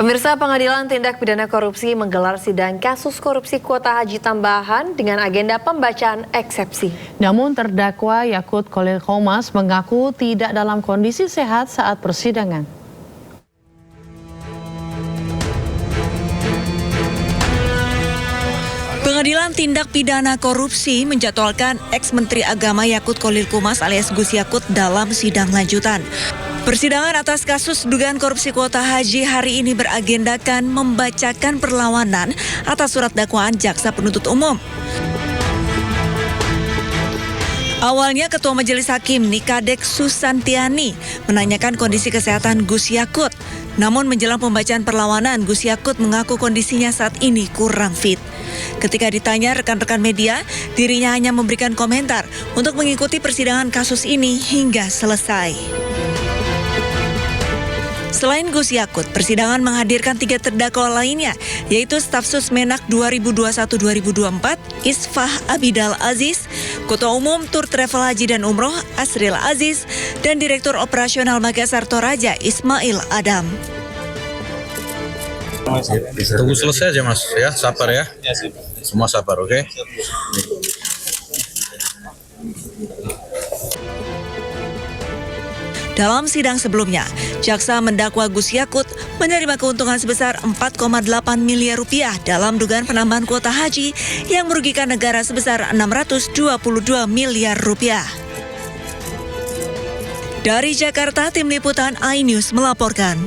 Pemirsa, Pengadilan Tindak Pidana Korupsi menggelar sidang kasus korupsi kuota haji tambahan dengan agenda pembacaan eksepsi. Namun terdakwa Yakut Khalil Qomas mengaku tidak dalam kondisi sehat saat persidangan. Pengadilan Tindak Pidana Korupsi menjadwalkan ex-Menteri Agama Yakut Khalil Qomas alias Gus Yakut dalam sidang lanjutan. Persidangan atas kasus dugaan korupsi kuota haji hari ini beragendakan membacakan perlawanan atas surat dakwaan jaksa penuntut umum. Awalnya Ketua Majelis Hakim Nikadek Susantiani menanyakan kondisi kesehatan Gus Yakut. Namun menjelang pembacaan perlawanan, Gus Yakut mengaku kondisinya saat ini kurang fit. Ketika ditanya rekan-rekan media, dirinya hanya memberikan komentar untuk mengikuti persidangan kasus ini hingga selesai. Selain Gus Yakut, persidangan menghadirkan 3 terdakwa lainnya, yaitu staf sus Menak 2021-2024, Isfah Abidal Aziz, Ketua Umum Tur Travel Haji dan Umroh Asril Aziz, dan Direktur Operasional Makassar Toraja Ismail Adam. Tunggu selesai aja Mas, ya sabar ya. Semua sabar, oke? Dalam sidang sebelumnya, jaksa mendakwa Gus Yakut menerima keuntungan sebesar 4,8 miliar rupiah dalam dugaan penambahan kuota haji yang merugikan negara sebesar 622 miliar rupiah. Dari Jakarta, Tim Liputan iNews melaporkan.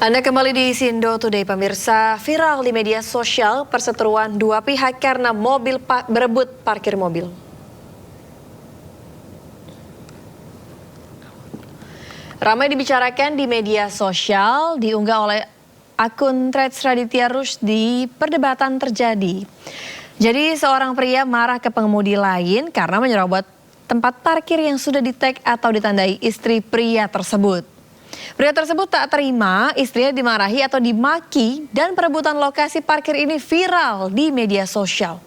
Anda kembali di Sindo Today, pemirsa. Viral di media sosial perseteruan dua pihak karena mobil berebut parkir mobil. Ramai dibicarakan di media sosial, diunggah oleh akun Threads Raditya Rusdi, perdebatan terjadi. Jadi seorang pria marah ke pengemudi lain karena menyerobot tempat parkir yang sudah di-tag atau ditandai istri pria tersebut. Pria tersebut tak terima istrinya dimarahi atau dimaki dan perebutan lokasi parkir ini viral di media sosial.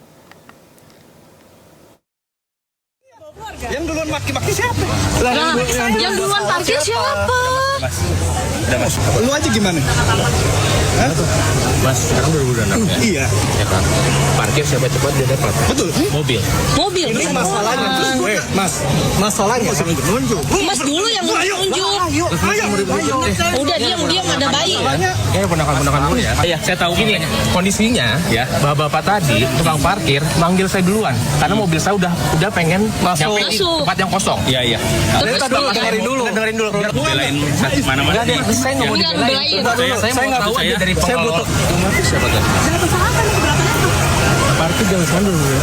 Yang duluan maki-maki siapa? Yang duluan parkir siapa? Mas, lu aja gimana? Hah? Mas, sekarang 2026 ya? Iya. Ya kan? Parkir siapa cepat dia dapat. Betul. Mobil. Ini masalahnya. Mas, masalahnya sama nunjuk. Mas dulu yang nunjuk. Ayo. Udah diam ada bayi. Ponakan-ponakan dulu ya. Iya, saya tahu gini. Kondisinya ya, bapak-bapak tadi tukang parkir manggil saya duluan karena mobil saya udah pengen nyampe di tempat yang kosong. Iya. Dengerin dulu. Biar belain mana-mana. Saya nggak mau dibelain. Saya mau tahu aja dari pengelola. Siapa tuh? Parkir jangan sandul dulu.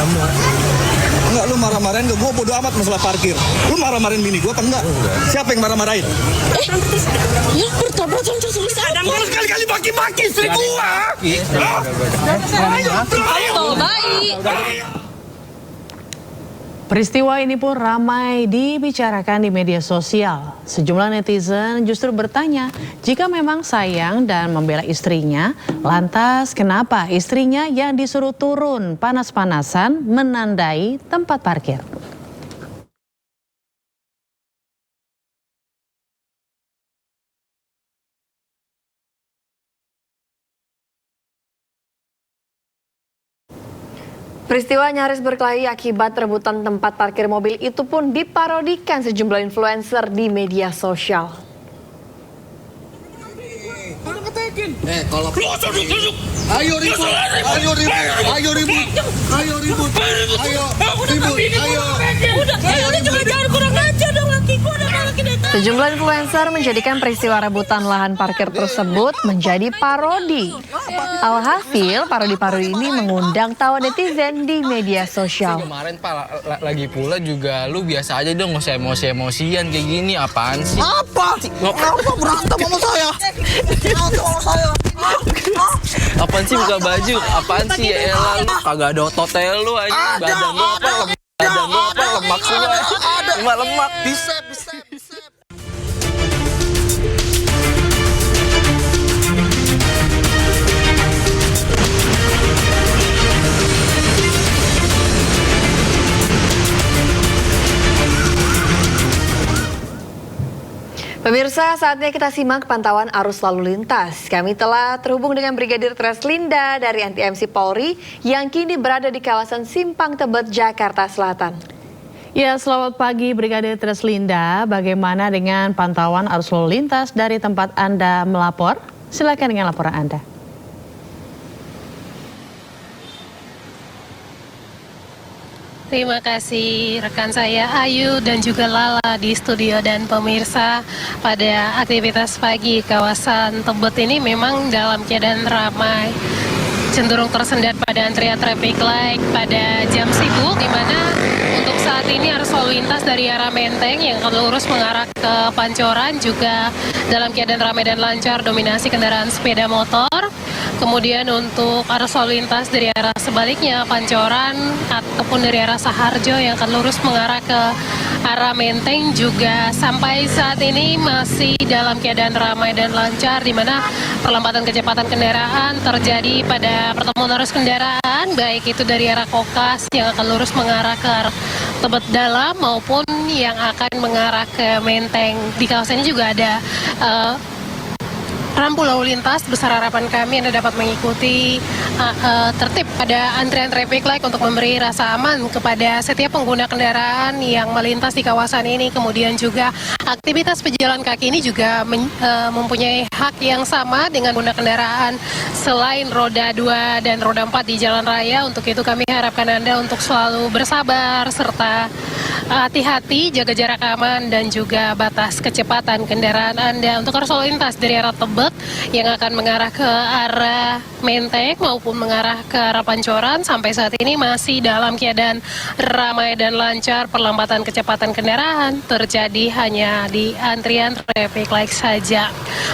Enggak, lu marah-marahin gak? Gue bodo amat masalah parkir. Lu marah-marahin bini gue apa enggak? Siapa yang marah-marahin? Ya pertobatan selesai. Ada kali-kali maki-maki istri gue. Ayo. Baik. Peristiwa ini pun ramai dibicarakan di media sosial. Sejumlah netizen justru bertanya, jika memang sayang dan membela istrinya, lantas kenapa istrinya yang disuruh turun panas-panasan menandai tempat parkir? Peristiwa nyaris berkelahi akibat rebutan tempat parkir mobil itu pun diparodikan sejumlah influencer di media sosial. Ayo ribut. Udah juga jangan kurang ajar dong lakiku udah laki datang. Sejumlah influencer menjadikan peristiwa rebutan lahan parkir tersebut menjadi parodi. Alhasil, parodi-parodi ini mengundang tawa netizen di media sosial. Kemarin Pak, lagi pula juga lu biasa aja dong, nggak usah emosi-emosian kayak gini, apaan sih? Apa berantem sama saya? Apaan sih buka baju? Apaan sih ya elah lu? Kagak ada ototnya lu aja, badan lu apa lemak semua. Cuma lemak. Bisa. Pemirsa, saatnya kita simak pantauan arus lalu lintas. Kami telah terhubung dengan Brigadir Treslinda dari Anti-MC Polri yang kini berada di kawasan Simpang Tebet, Jakarta Selatan. Ya, selamat pagi Brigadir Treslinda. Bagaimana dengan pantauan arus lalu lintas dari tempat Anda melapor? Silakan dengan laporan Anda. Terima kasih rekan saya Ayu dan juga Lala di studio dan pemirsa. Pada aktivitas pagi kawasan Tebet ini memang dalam keadaan ramai, cenderung tersendat pada antrian traffic light pada jam sibuk, di mana untuk saat ini arus lalu lintas dari arah Menteng yang akan lurus mengarah ke Pancoran juga dalam keadaan ramai dan lancar, dominasi kendaraan sepeda motor. Kemudian untuk arus lalu lintas dari arah sebaliknya Pancoran ataupun dari arah Saharjo yang akan lurus mengarah ke arah Menteng juga sampai saat ini masih dalam keadaan ramai dan lancar, di mana perlambatan kecepatan kendaraan terjadi pada pertemuan arus kendaraan baik itu dari arah Kokas yang akan lurus mengarah ke arah Tebet Dalam maupun yang akan mengarah ke Menteng. Di kawasan ini juga ada rambu lalu lintas. Besar harapan kami Anda dapat mengikuti tertib pada antrian traffic light untuk memberi rasa aman kepada setiap pengguna kendaraan yang melintas di kawasan ini. Kemudian juga aktivitas pejalan kaki ini juga mempunyai hak yang sama dengan pengguna kendaraan selain roda 2 dan roda 4 di jalan raya. Untuk itu kami harapkan Anda untuk selalu bersabar serta hati-hati, jaga jarak aman dan juga batas kecepatan kendaraan Anda. Untuk arus lalu lintas dari arah Tebet yang akan mengarah ke arah Menteng maupun mengarah ke arah Pancoran sampai saat ini masih dalam keadaan ramai dan lancar. Perlambatan kecepatan kendaraan terjadi hanya di antrian traffic light saja.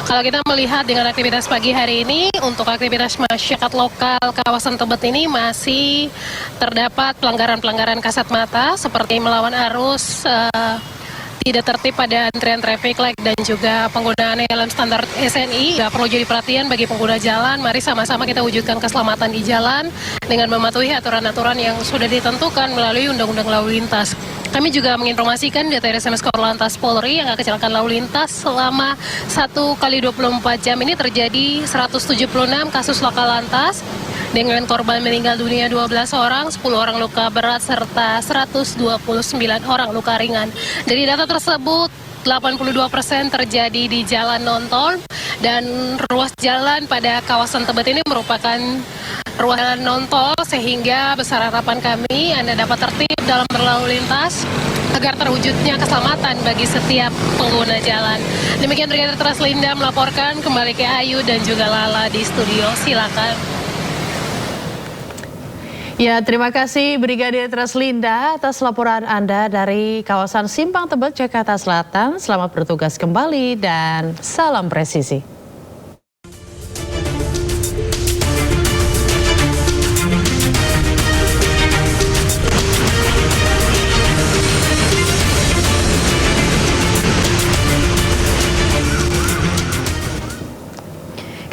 Kalau kita melihat dengan aktivitas pagi hari ini, untuk aktivitas masyarakat lokal kawasan Tebet ini masih terdapat pelanggaran-pelanggaran kasat mata seperti melawan arus, tidak tertib pada antrian traffic light dan juga penggunaan helm standar SNI. Tidak perlu jadi perhatian bagi pengguna jalan. Mari sama-sama kita wujudkan keselamatan di jalan dengan mematuhi aturan-aturan yang sudah ditentukan melalui Undang-Undang Lalu Lintas. Kami juga menginformasikan data SMS Korlantas Polri yang kecelakaan lalu lintas selama 1x24 jam ini terjadi 176 kasus laka lantas dengan korban meninggal dunia 12 orang, 10 orang luka berat serta 129 orang luka ringan. Dari data tersebut 82% terjadi di jalan non-tol dan ruas jalan pada kawasan Tebet ini merupakan ruas jalan non-tol, sehingga besar harapan kami Anda dapat tertib dalam berlalu lintas agar terwujudnya keselamatan bagi setiap pengguna jalan. Demikian Brigadir Treslinda melaporkan, kembali ke Ayu dan juga Lala di studio. Silakan. Ya, terima kasih Brigadir Treslinda atas laporan Anda dari kawasan Simpang Tebet, Jakarta Selatan. Selamat bertugas kembali dan salam presisi.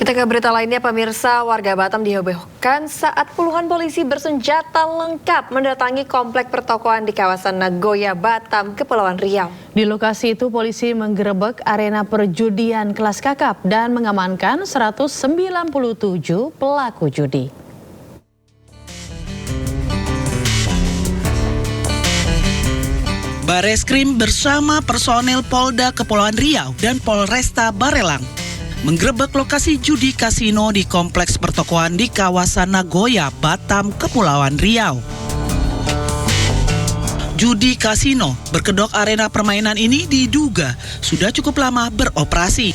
Kita ke berita lainnya, pemirsa. Warga Batam dihebohkan saat puluhan polisi bersenjata lengkap mendatangi komplek pertokoan di kawasan Nagoya, Batam, Kepulauan Riau. Di lokasi itu polisi menggerebek arena perjudian kelas kakap dan mengamankan 197 pelaku judi. Bareskrim bersama personel Polda Kepulauan Riau dan Polresta Barelang menggerebek lokasi judi kasino di kompleks pertokoan di kawasan Nagoya, Batam, Kepulauan Riau. Judi kasino berkedok arena permainan ini diduga sudah cukup lama beroperasi.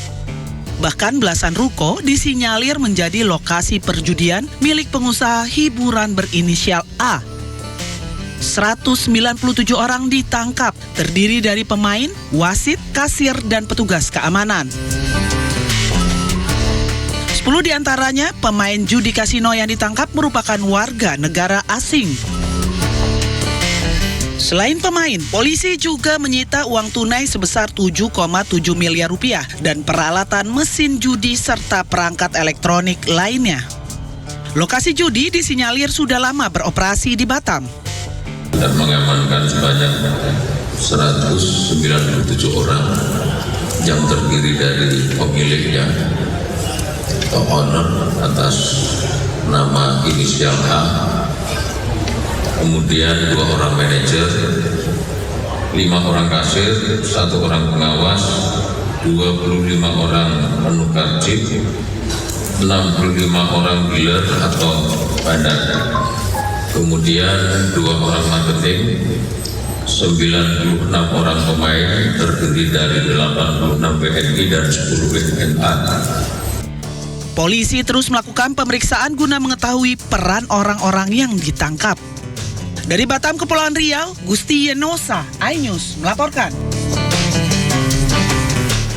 Bahkan belasan ruko disinyalir menjadi lokasi perjudian milik pengusaha hiburan berinisial A. 197 orang ditangkap, terdiri dari pemain, wasit, kasir, dan petugas keamanan. 10 diantaranya pemain judi kasino yang ditangkap merupakan warga negara asing. Selain pemain, polisi juga menyita uang tunai sebesar 7,7 miliar rupiah dan peralatan mesin judi serta perangkat elektronik lainnya. Lokasi judi disinyalir sudah lama beroperasi di Batam. Dan mengamankan sebanyak 197 orang yang terdiri dari pemiliknya atau owner atas nama inisial H, kemudian 2 orang manajer, 5 orang kasir, 1 orang pengawas, 25 orang penukar chip, 65 orang dealer atau bandar, kemudian 2 orang marketing, 96 orang pemain terdiri dari 86 WNI dan 10 WNA. Polisi terus melakukan pemeriksaan guna mengetahui peran orang-orang yang ditangkap. Dari Batam, Kepulauan Riau, Gusti Yenosa, iNews melaporkan.